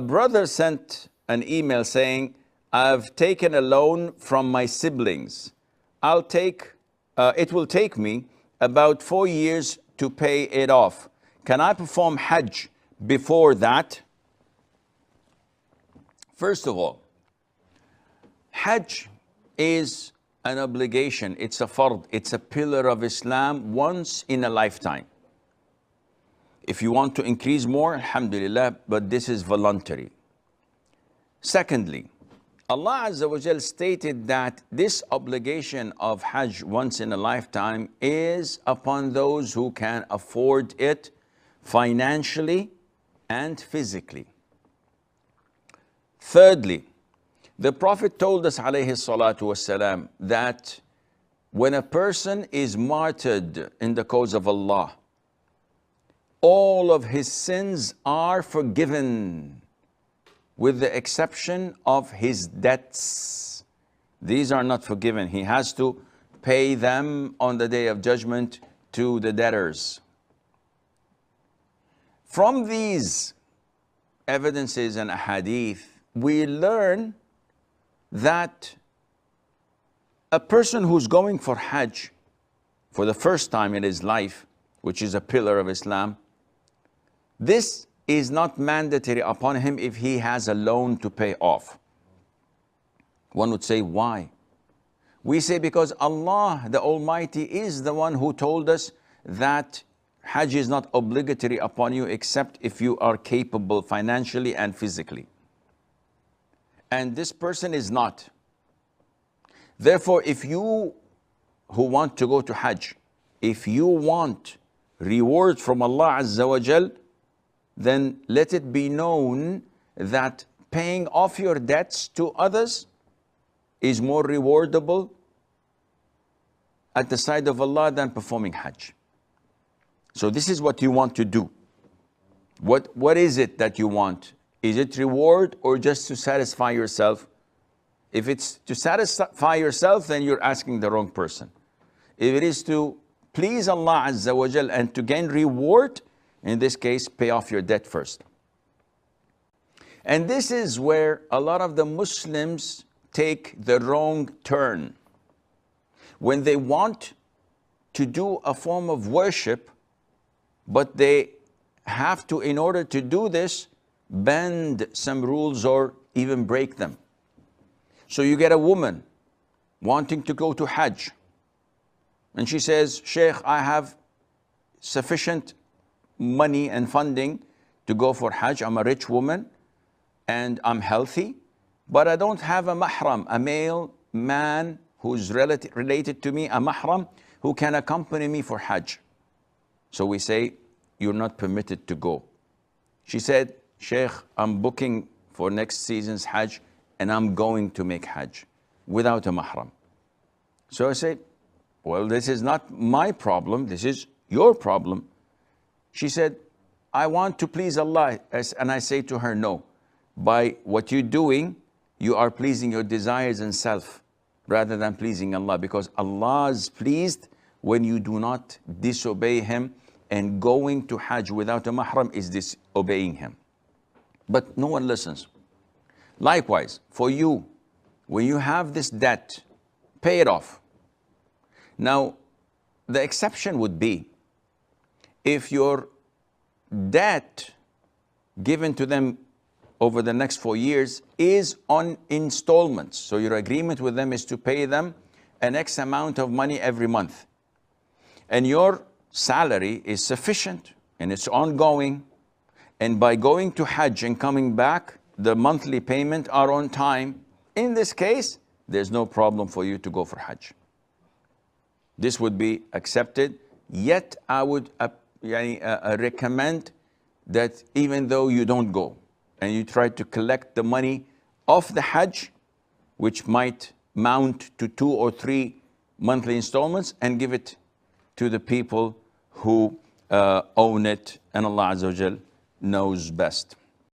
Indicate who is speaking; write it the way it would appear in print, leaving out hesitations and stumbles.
Speaker 1: brother sent an email saying, I've taken a loan from my siblings. It will take me about 4 years to pay it off. Can I perform Hajj before that? First of all, Hajj is an obligation. It's a fard. It's a pillar of Islam once in a lifetime. If you want to increase more, alhamdulillah, but this is voluntary. Secondly, Allah Azza wa Jal stated that this obligation of Hajj once in a lifetime is upon those who can afford it financially and physically. Thirdly, the Prophet told us, alayhi salatu wasalam, that when a person is martyred in the cause of Allah, all of his sins are forgiven, with the exception of his debts. These are not forgiven. He has to pay them on the Day of Judgment to the debtors. From these evidences and hadith, we learn that a person who's going for Hajj for the first time in his life, which is a pillar of Islam, this is not mandatory upon him if he has a loan to pay off. One would say, why? We say because Allah, the Almighty, is the one who told us that Hajj is not obligatory upon you except if you are capable financially and physically. And this person is not. Therefore, if you who want to go to Hajj, if you want reward from Allah Azza wa Jal, then let it be known that paying off your debts to others is more rewardable at the side of Allah than performing Hajj. So this is what you want to do. What is it that you want? Is it reward or just to satisfy yourself? If it's to satisfy yourself, then you're asking the wrong person. If it is to please Allah Azza wa Jal and to gain reward, in this case, pay off your debt first. And this is where a lot of the Muslims take the wrong turn. When they want to do a form of worship, but they have to, in order to do this, bend some rules or even break them. So you get a woman wanting to go to Hajj, and she says, Sheikh, I have sufficient money and funding to go for Hajj. I'm a rich woman and I'm healthy, but I don't have a mahram, a male man who's related to me, a mahram who can accompany me for Hajj. So we say, you're not permitted to go. She said, Sheikh, I'm booking for next season's Hajj and I'm going to make Hajj without a mahram. So I said, well, this is not my problem, this is your problem. She said, I want to please Allah. And I say to her, no. By what you're doing, you are pleasing your desires and self rather than pleasing Allah, because Allah is pleased when you do not disobey Him, and going to Hajj without a mahram is disobeying Him. But no one listens. Likewise, for you, when you have this debt, pay it off. Now, the exception would be if your debt given to them over the next 4 years is on installments. So your agreement with them is to pay them an X amount of money every month. And your salary is sufficient and it's ongoing. And by going to Hajj and coming back, the monthly payment are on time. In this case, there's no problem for you to go for Hajj. This would be accepted. Yet I would recommend that even though you don't go and you try to collect the money of the Hajj, which might mount to 2 or 3 monthly installments, and give it to the people who own it, and Allah Azza wa Jal knows best.